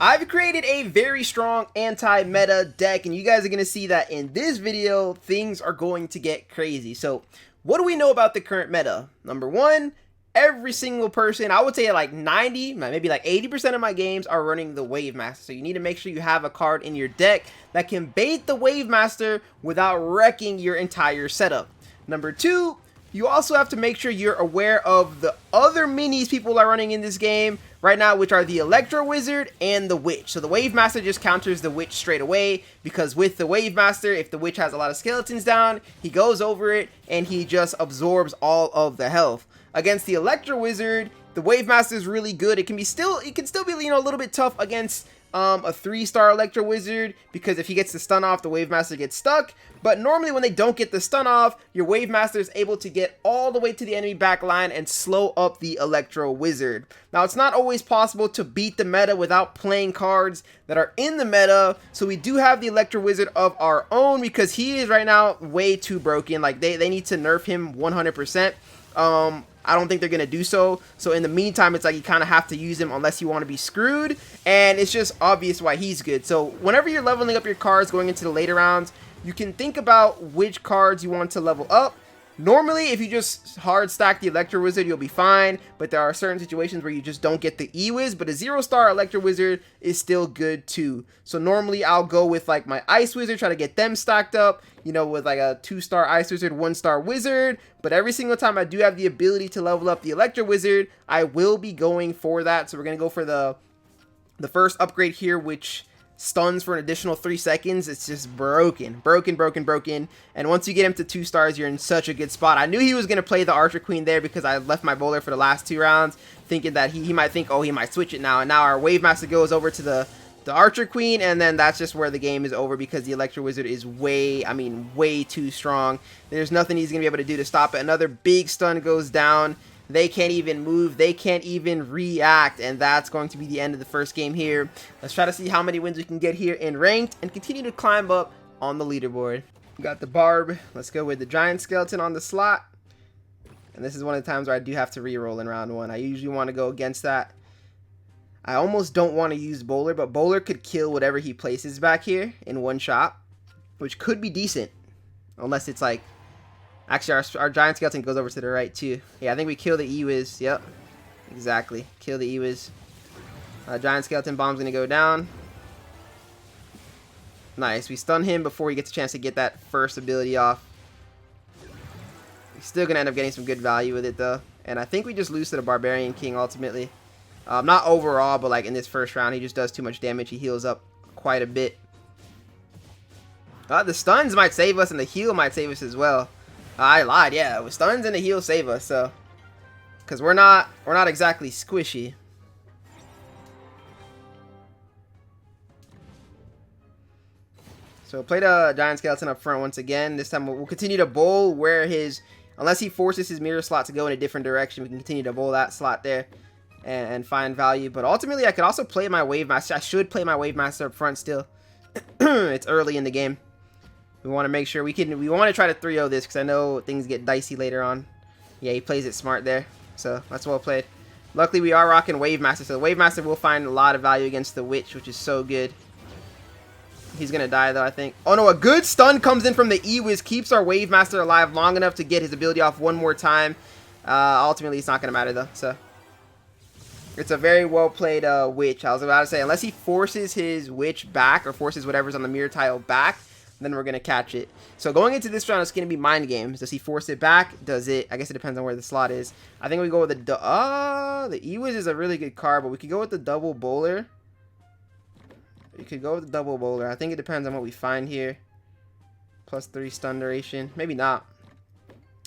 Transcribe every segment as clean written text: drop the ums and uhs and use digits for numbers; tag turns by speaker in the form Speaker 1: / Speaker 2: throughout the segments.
Speaker 1: I've created a very strong anti-meta deck, and you guys are going to see that in this video, things are going to get crazy. So, what do we know about the current meta? Number one, every single person, I would say like 90, maybe like 80% of my games are running the Wavemaster. So you need to make sure you have a card in your deck that can bait the Wavemaster without wrecking your entire setup. Number two, you also have to make sure you're aware of the other minis people are running in this game right now, which are the Electro Wizard and the Witch. So the Wavemaster just counters the Witch straight away, because with the Wavemaster, if the Witch has a lot of skeletons down, he goes over it and he just absorbs all of the health. Against the Electro Wizard, the Wavemaster is really good. It can still be, you know, a little bit tough against a 3-star Electro Wizard, because if he gets the stun off, the Wavemaster gets stuck. But normally when they don't get the stun off, your Wavemaster is able to get all the way to the enemy back line and slow up the Electro Wizard. Now, it's not always possible to beat the meta without playing cards that are in the meta, so we do have the Electro Wizard of our own, because he is right now way too broken. Like, they need to nerf him 100%. I don't think they're going to do so. So in the meantime, it's like you kind of have to use him unless you want to be screwed. And it's just obvious why he's good. So whenever you're leveling up your cards going into the later rounds, you can think about which cards you want to level up. Normally, if you just hard stack the Electro Wizard, you'll be fine, but there are certain situations where you just don't get the E-Wiz, but a 0-star Electro Wizard is still good too. So normally, I'll go with like my Ice Wizard, try to get them stacked up, you know, with like a 2-star Ice Wizard, 1-star Wizard, but every single time I do have the ability to level up the Electro Wizard, I will be going for that. So we're going to go for the first upgrade here, which stuns for an additional 3 seconds. It's just broken. And once you get him to 2 stars, you're in such a good spot. I knew he was going to play the Archer Queen there, because I left my bowler for the last 2 rounds, thinking that he might think, oh, he might switch it now. And now our Wavemaster goes over to the Archer Queen, and then that's just where the game is over, because the Electro Wizard is way too strong. There's nothing he's going to be able to do to stop it. Another big stun goes down. They can't even move. They can't even react. And that's going to be the end of the first game here. Let's try to see how many wins we can get here in ranked and continue to climb up on the leaderboard. We got the Barb. Let's go with the Giant Skeleton on the slot. And this is one of the times where I do have to reroll in round 1. I usually want to go against that. I almost don't want to use Bowler, but Bowler could kill whatever he places back here in one shot, which could be decent. Unless it's like... Actually, our Giant Skeleton goes over to the right, too. Yeah, I think we kill the E-Wiz. Yep. Exactly. Kill the E-Wiz. Giant Skeleton bomb's going to go down. Nice. We stun him before he gets a chance to get that first ability off. He's still going to end up getting some good value with it, though. And I think we just lose to the Barbarian King, ultimately. Not overall, but like in this first round, he just does too much damage. He heals up quite a bit. The stuns might save us, and the heal might save us as well. I lied, yeah. With stuns and the heal save us, so because we're not exactly squishy. So play the Giant Skeleton up front once again. This time we'll continue to bowl where his, unless he forces his mirror slot to go in a different direction, we can continue to bowl that slot there and find value. But ultimately, I could also play my Wavemaster. I should play my Wavemaster up front still. It's early in the game. We want to make sure we want to try to 3-0 this, because I know things get dicey later on. Yeah, he plays it smart there. So that's well played. Luckily, we are rocking Wavemaster. So the Wavemaster will find a lot of value against the Witch, which is so good. He's going to die, though, I think. Oh, no, a good stun comes in from the E-Wiz. Keeps our Wavemaster alive long enough to get his ability off one more time. Ultimately, it's not going to matter, though. So it's a very well played Witch. I was about to say, unless he forces his Witch back, or forces whatever's on the mirror tile back, then we're going to catch it. So going into this round, it's going to be mind games. Does he force it back? Does it? I guess it depends on where the slot is. I think we go with the E-Wiz is a really good card, but we could go with the double bowler. We could go with the double bowler. I think it depends on what we find here. +3 stun duration. Maybe not.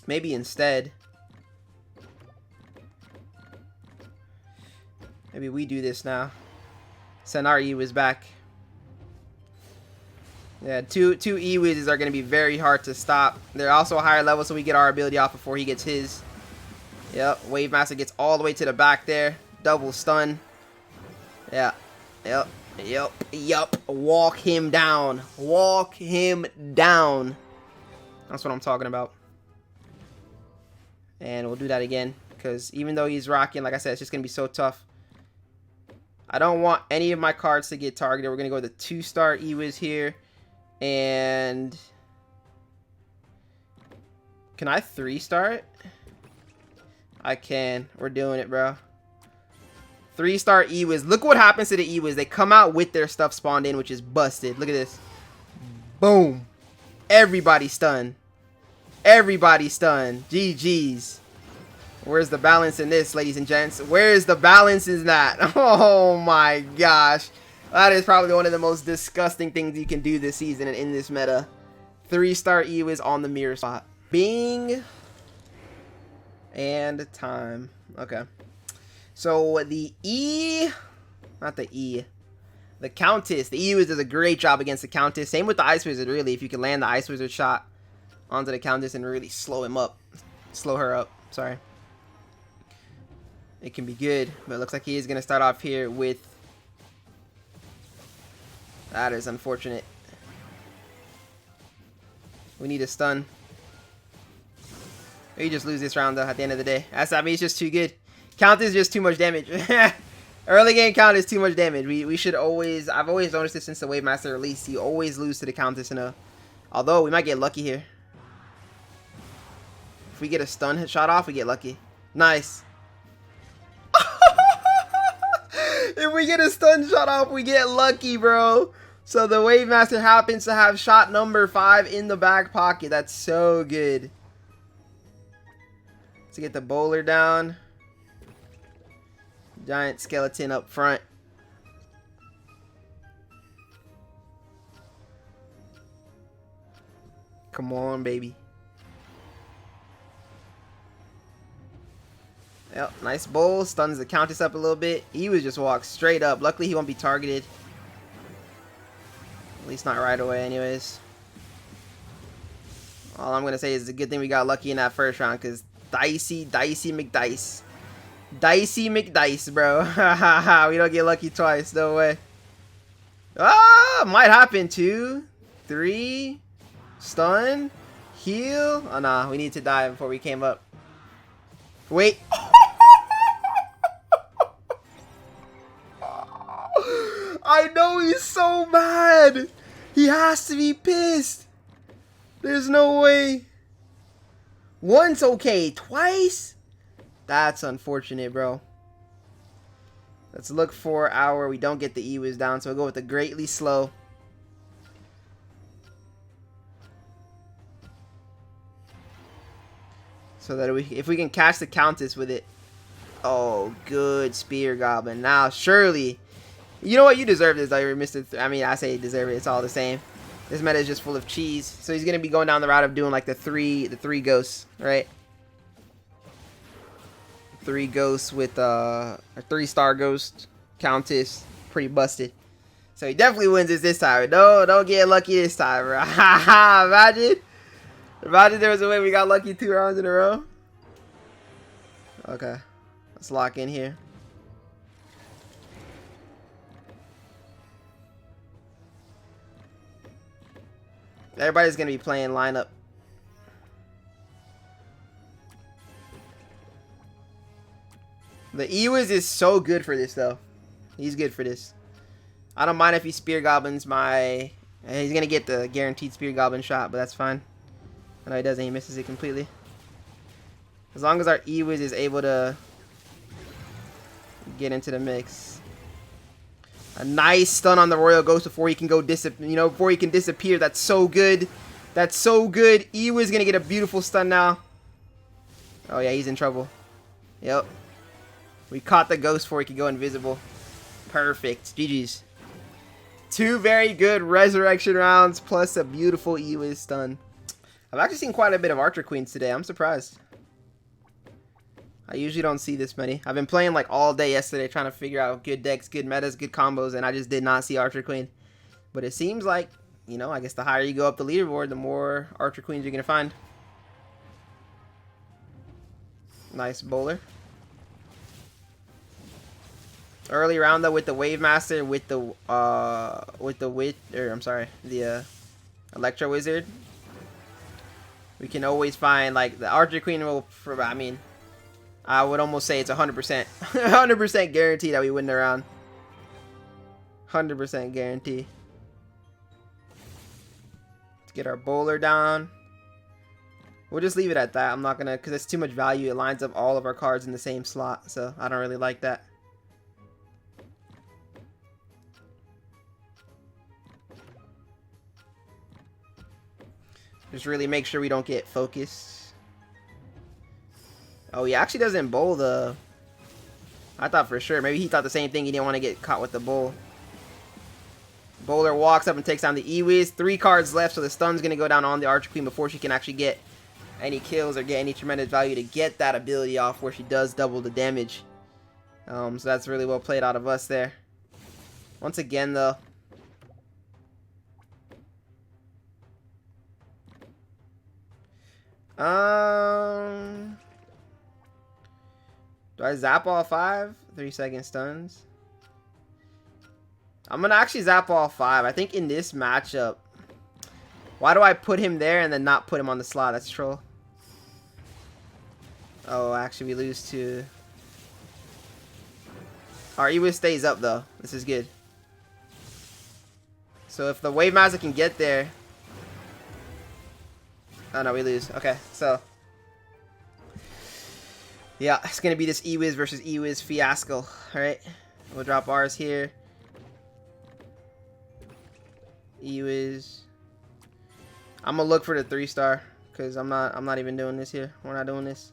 Speaker 1: Maybe instead. Maybe we do this now. Send our E-Wiz back. Yeah, two E-Wizes are going to be very hard to stop. They're also a higher level, so we get our ability off before he gets his. Yep, Wavemaster gets all the way to the back there. Double stun. Yeah, yep. Walk him down. Walk him down. That's what I'm talking about. And we'll do that again, because even though he's rocking, like I said, it's just going to be so tough. I don't want any of my cards to get targeted. We're going to go with a 2-star Ewiz here. And can I 3-star it? I can. We're doing it, bro. 3-star Ewiz. Look what happens to the Ewiz. They come out with their stuff spawned in, which is busted. Look at this. Boom. Everybody stunned. Everybody stunned. GG's. Where's the balance in this, ladies and gents? Where's the balance in that? Oh my gosh. That is probably one of the most disgusting things you can do this season and in this meta. 3-star Ewiz on the mirror spot. Bing. And time. Okay. So the not the the Countess. The Ewiz does a great job against the Countess. Same with the Ice Wizard, really. If you can land the Ice Wizard shot onto the Countess and really slow him up. Slow her up. Sorry. It can be good. But it looks like he is going to start off here with... That is unfortunate. We need a stun. We just lose this round, though, at the end of the day. I mean, it's just too good. Countess is just too much damage. Early game count is too much damage. We should always... I've always noticed this since the Wavemaster release. You always lose to the Countess in a... Although, we might get lucky here. If we get a stun shot off, we get lucky. Nice. If we get a stun shot off, we get lucky, bro. So the Wavemaster happens to have shot number 5 in the back pocket. That's so good. Let's get the bowler down. Giant skeleton up front. Come on, baby. Yep, nice bowl. Stuns the Countess up a little bit. He was just walk straight up. Luckily, he won't be targeted. At least not right away, anyways. All I'm going to say is it's a good thing we got lucky in that first round, because Dicey McDice. Dicey McDice, bro. We don't get lucky twice. No way. Ah, might happen. 2, 3, stun, heal. Oh, nah, we need to die before we came up. Wait. I know he's so mad. He has to be pissed. There's no way. Once okay, twice? That's unfortunate, bro. Let's look for our... We don't get the Ewiz down, so we'll go with the greatly slow. So that if we can catch the Countess with it. Oh, good Spear Goblin. Now, surely... You know what? You deserve this, though, Mr. I mean, I say you deserve it. It's all the same. This meta is just full of cheese. So he's going to be going down the route of doing, like, the three ghosts, right? 3 ghosts with a 3-star ghost. Countess. Pretty busted. So he definitely wins this time. No, don't get lucky this time, bro. Imagine. Imagine there was a way we got lucky 2 rounds in a row. Okay. Let's lock in here. Everybody's going to be playing lineup. The Ewiz is so good for this, though. He's good for this. I don't mind if he Spear Goblins my... He's going to get the guaranteed Spear Goblin shot, but that's fine. No, he doesn't. He misses it completely. As long as our Ewiz is able to get into the mix. A nice stun on the Royal Ghost before he can go before he can disappear. That's so good. That's so good. Ewiz gonna get a beautiful stun now. Oh yeah, he's in trouble. Yep. We caught the ghost before he could go invisible. Perfect. GG's. 2 very good resurrection rounds plus a beautiful Ewiz stun. I've actually seen quite a bit of Archer Queens today. I'm surprised. I usually don't see this many. I've been playing like all day yesterday trying to figure out good decks, good metas, good combos, and I just did not see Archer Queen. But it seems like, you know, I guess the higher you go up the leaderboard, the more Archer Queens you're going to find. Nice bowler. Early round though with the Wavemaster, with the Electro Wizard. We can always find, like, the Archer Queen will, I mean... I would almost say it's 100%. 100% guarantee that we win the round. 100% guarantee. Let's get our bowler down. We'll just leave it at that. I'm not gonna, because it's too much value. It lines up all of our cards in the same slot, so I don't really like that. Just really make sure we don't get focused. Oh, he actually doesn't bowl the... I thought for sure. Maybe he thought the same thing. He didn't want to get caught with the bowl. Bowler walks up and takes down the Ewiz. 3 cards left, so the stun's going to go down on the Archer Queen before she can actually get any kills or get any tremendous value to get that ability off where she does double the damage. So that's really well played out of us there. Once again, though. Do I zap all 5? 3-second stuns. I'm gonna actually zap all 5. I think in this matchup, why do I put him there and then not put him on the slot? That's troll. Oh, actually we lose to... Our Ewiz stays up though. This is good. So if the Wavemaster can get there... Oh no, we lose. Okay, so... Yeah, it's gonna be this Ewiz versus Ewiz fiasco. Alright, we'll drop ours here. Ewiz. I'm gonna look for the 3-star because I'm not even doing this here. We're not doing this.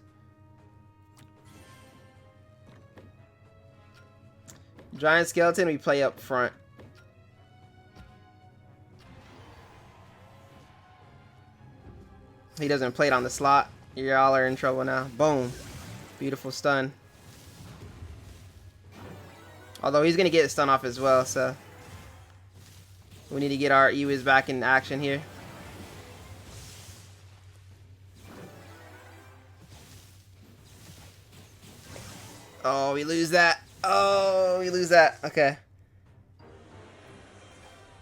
Speaker 1: Giant skeleton, we play up front. He doesn't play it on the slot. Y'all are in trouble now. Boom. Beautiful stun. Although he's gonna get a stun off as well, so we need to get our Ewiz back in action here. Oh, we lose that. Oh, we lose that. Okay.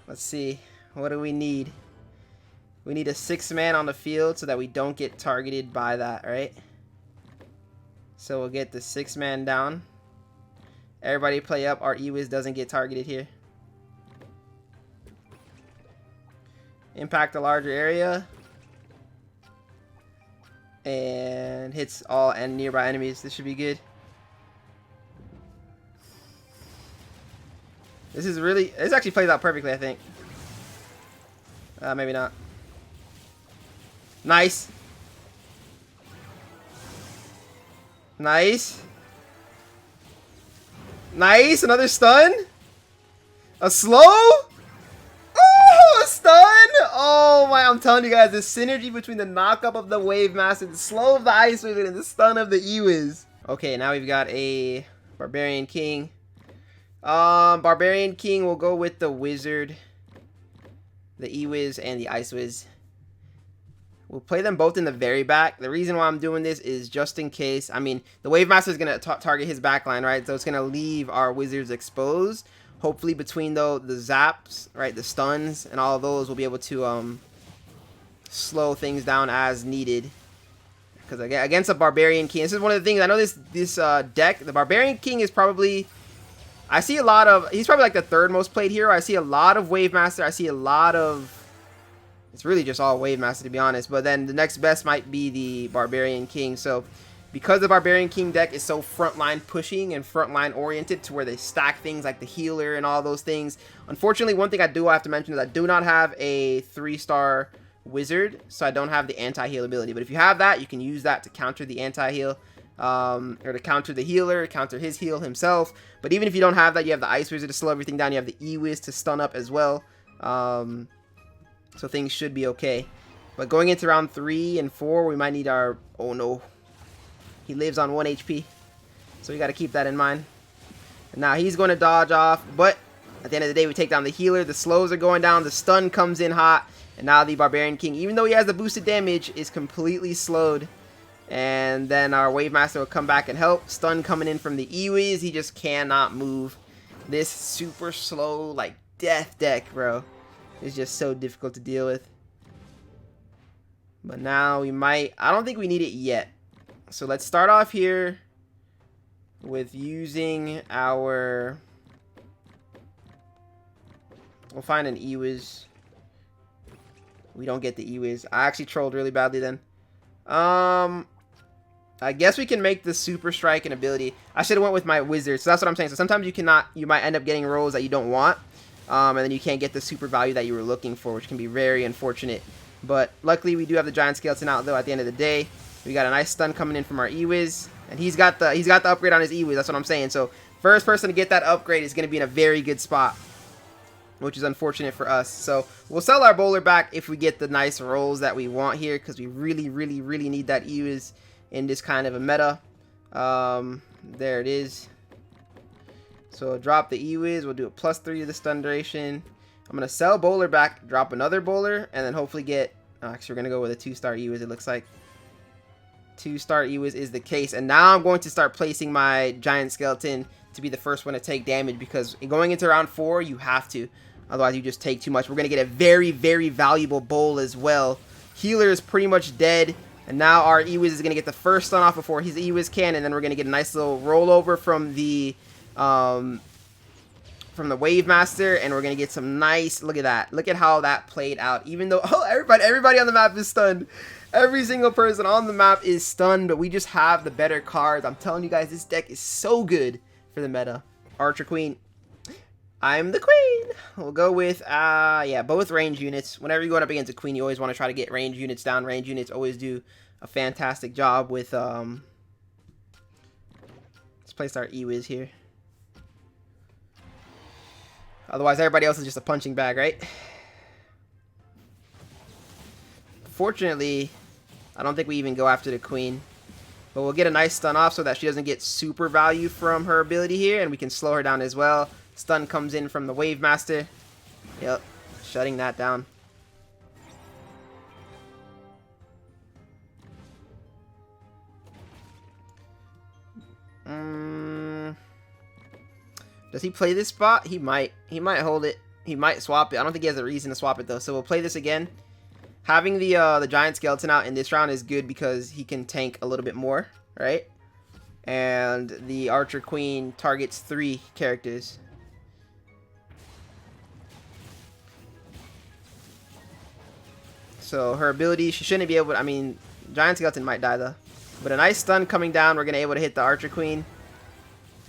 Speaker 1: Let's see. What do we need? We need a 6-man on the field so that we don't get targeted by that, right? So we'll get the 6-man down. Everybody play up. Our Ewiz doesn't get targeted here. Impact a larger area. And hits all and nearby enemies. This should be good. This actually plays out perfectly, I think. Maybe not. Nice. Nice. Nice. Another stun. A slow. Oh, a stun. Oh my, I'm telling you guys, the synergy between the knockup of the Wavemaster, the slow of the Ice Wizard, and the stun of the Ewiz. Okay, now we've got a Barbarian King. Barbarian King will go with the Wizard, the Ewiz, and the Ice Wiz. We'll play them both in the very back. The reason why I'm doing this is just in case. I mean, the Wavemaster is going to target his backline, right? So it's going to leave our Wizards exposed. Hopefully between the zaps, right, the stuns, and all of those, we'll be able to slow things down as needed. Because against a Barbarian King, this is one of the things. I know this deck, the Barbarian King is probably... I see a lot of... He's probably like the 3rd most played hero. I see a lot of Wavemaster. I see a lot of... It's really just all Wavemaster, to be honest. But then the next best might be the Barbarian King. So because the Barbarian King deck is so frontline pushing and frontline oriented to where they stack things like the healer and all those things. Unfortunately, one thing I do have to mention is I do not have a 3-star Wizard. So I don't have the anti-heal ability. But if you have that, you can use that to counter the anti-heal. Or to counter the healer, counter his heal himself. But even if you don't have that, you have the Ice Wizard to slow everything down. You have the Ewiz to stun up as well. So things should be okay. But going into round 3 and 4, we might need our... Oh no. He lives on 1 HP. So we got to keep that in mind. And now he's going to dodge off. But at the end of the day, we take down the healer. The slows are going down. The stun comes in hot. And now the Barbarian King, even though he has the boosted damage, is completely slowed. And then our Wavemaster will come back and help. Stun coming in from the Ewiz. He just cannot move. This super slow, like, death deck, bro. It's just so difficult to deal with. But now we might... I don't think we need it yet. So let's start off here with using our We'll find an Ewiz. We don't get the Ewiz. I actually trolled really badly then. I guess we can make the Super Strike an ability. I should have went with my Wizard. So that's what I'm saying. So sometimes you might end up getting rolls that you don't want. And then you can't get the super value that you were looking for, which can be very unfortunate. But luckily we do have the Giant Skeleton out though at the end of the day. We got a nice stun coming in from our Ewiz. And he's got the upgrade on his Ewiz. That's what I'm saying. So first person to get that upgrade is going to be in a very good spot, which is unfortunate for us. So we'll sell our bowler back if we get the nice rolls that we want here, because we really, really, really need that Ewiz in this kind of a meta. There it is. So drop the Ewiz. We'll do a +3 to the stun duration. I'm going to sell bowler back, drop another bowler, and then hopefully get... actually, we're going to go with a 2-star Ewiz, it looks like. 2-star Ewiz is the case. And now I'm going to start placing my Giant Skeleton to be the first one to take damage, because going into round 4, you have to. Otherwise, you just take too much. We're going to get a very, very valuable bowl as well. Healer is pretty much dead. And now our Ewiz is going to get the first stun off before his Ewiz can. And then we're going to get a nice little rollover from the Wavemaster. And we're going to get some nice... Look at that. Look at how that played out. Even though... Oh, everybody on the map is stunned. Every single person on the map is stunned. But we just have the better cards. I'm telling you guys, this deck is so good for the meta. Archer Queen. I'm the queen. We'll go with, yeah, both range units. Whenever you go up against a queen, you always want to try to get range units down. Range units always do a fantastic job with, let's place our Ewiz here. Otherwise, everybody else is just a punching bag, right? Fortunately, I don't think we even go after the queen. But we'll get a nice stun off so that she doesn't get super value from her ability here. And we can slow her down as well. Stun comes in from the Wavemaster. Yep, shutting that down. Does he play this spot? He might. He might hold it. He might swap it. I don't think he has a reason to swap it though. So we'll play this again. Having the Giant Skeleton out in this round is good because he can tank a little bit more, right? And the Archer Queen targets 3 characters. So her ability, she shouldn't be able to, I mean, Giant Skeleton might die though. But a nice stun coming down, we're going to be able to hit the Archer Queen.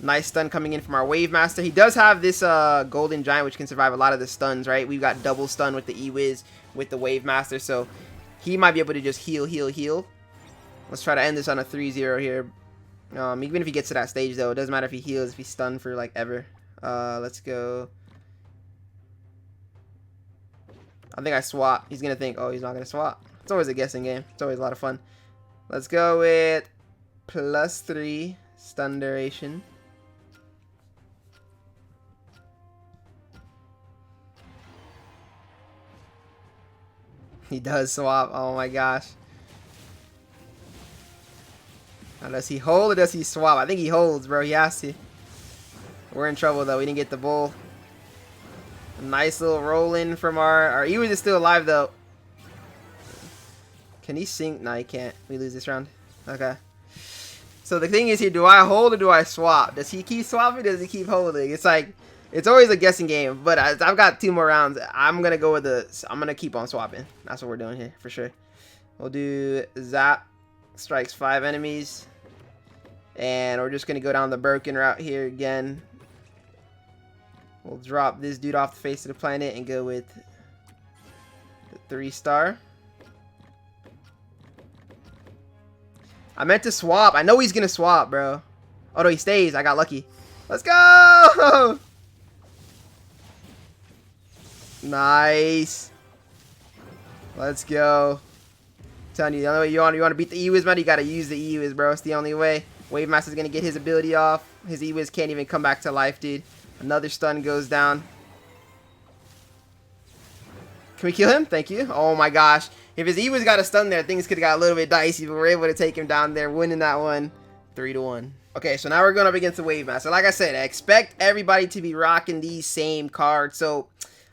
Speaker 1: Nice stun coming in from our Wavemaster. He does have this Golden Giant, which can survive a lot of the stuns, right? We've got double stun with the Ewiz, with the Wavemaster, so he might be able to just heal. Let's try to end this on a 3-0 here. Even if he gets to that stage though, it doesn't matter if he heals, if he's stunned for like ever. Let's go. I think I swap. He's going to think, oh, he's not going to swap. It's always a guessing game. It's always a lot of fun. Let's go with +3 stun duration. He does swap. Oh my gosh. Now, does he hold or does he swap? I think he holds, bro. He has to. We're in trouble though. We didn't get the bull. A nice little roll in from our Ewiz is still alive though. Can he sink? No, he can't. We lose this round. Okay. So the thing is here, do I hold or do I swap? Does he keep swapping or does he keep holding? It's like, it's always a guessing game. But I've got 2 more rounds. I'm going to go with I'm going to keep on swapping. That's what we're doing here for sure. We'll do Zap. Strikes 5 enemies. And we're just going to go down the Birkin route here again. We'll drop this dude off the face of the planet and go with the 3-star. I meant to swap. I know he's going to swap, bro. Oh, no, he stays. I got lucky. Let's go! Nice. Let's go. I'm telling you, the only way you want to beat the Ewiz, man, you got to use the Ewiz, bro. It's the only way. Wavemaster's going to get his ability off. His Ewiz can't even come back to life, dude. Another stun goes down. Can we kill him? Thank you. Oh my gosh. If his Ewiz got a stun there, things could have got a little bit dicey, but we're able to take him down there, winning that one 3-1. Okay, so now we're going up against the Wavemaster. Like I said, I expect everybody to be rocking these same cards. So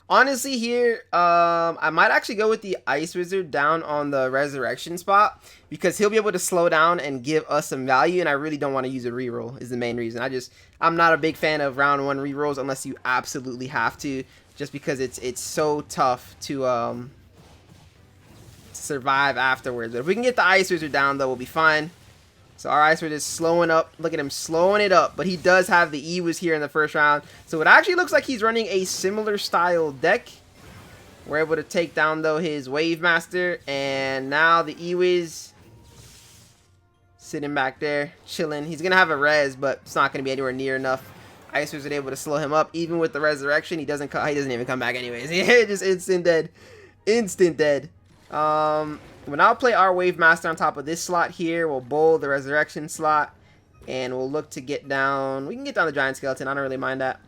Speaker 1: honestly here, I might actually go with the Ice Wizard down on the Resurrection spot, because he'll be able to slow down and give us some value, and I really don't want to use a reroll is the main reason. I'm not a big fan of round 1 rerolls unless you absolutely have to. just because it's so tough to survive afterwards. But if we can get the Ice Wizard down, though, we'll be fine. So our Ice Wizard is slowing up. Look at him slowing it up. But he does have the Ewiz here in the first round. So it actually looks like he's running a similar style deck. We're able to take down, though, his Wavemaster. And now the Ewiz sitting back there, chilling. He's going to have a res, but it's not going to be anywhere near enough. Ice Wizard able to slow him up. Even with the resurrection, he doesn't even come back anyways. Just instant dead. Instant dead. We'll now play our Wavemaster on top of this slot here. We'll bowl the resurrection slot. And we'll look to get down. We can get down the giant skeleton. I don't really mind that.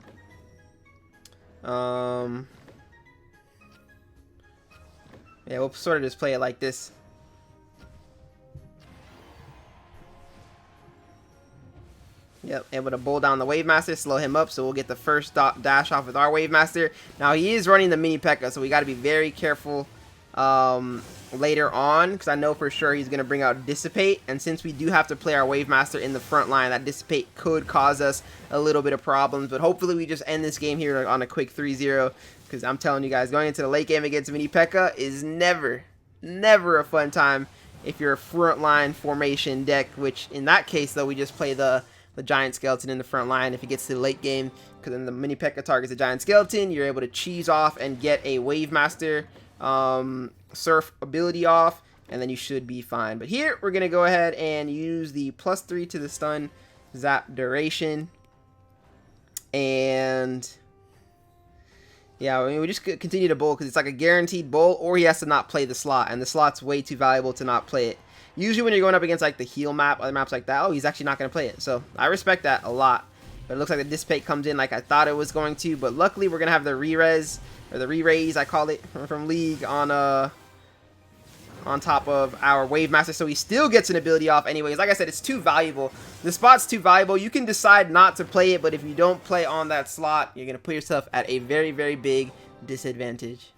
Speaker 1: Yeah, we'll sort of just play it like this. Yep, able to bowl down the Wavemaster, slow him up, so we'll get the first dash off with our Wavemaster. Now, he is running the mini P.E.K.K.A, so we got to be very careful later on, because I know for sure he's going to bring out Dissipate, and since we do have to play our Wavemaster in the front line, that Dissipate could cause us a little bit of problems, but hopefully we just end this game here on a quick 3-0, because I'm telling you guys, going into the late game against mini P.E.K.K.A is never a fun time if you're a front line formation deck, which in that case, though, we just play the giant skeleton in the front line if it gets to the late game, because then the mini P.E.K.K.A targets the giant skeleton. You're able to cheese off and get a Wavemaster surf ability off, and then you should be fine. But here we're gonna go ahead and use the +3 to the stun zap duration, and yeah, I mean, we just continue to bowl because it's like a guaranteed bowl, or he has to not play the slot, and the slot's way too valuable to not play it. Usually when you're going up against like the heal map, other maps like that, oh, he's actually not going to play it. So I respect that a lot. But it looks like the Dissipate comes in like I thought it was going to. But luckily we're going to have the re-res, or the re-raise I call it, from League on top of our Wavemaster. So he still gets an ability off anyways. Like I said, it's too valuable. The spot's too valuable. You can decide not to play it, but if you don't play on that slot, you're going to put yourself at a very, very big disadvantage.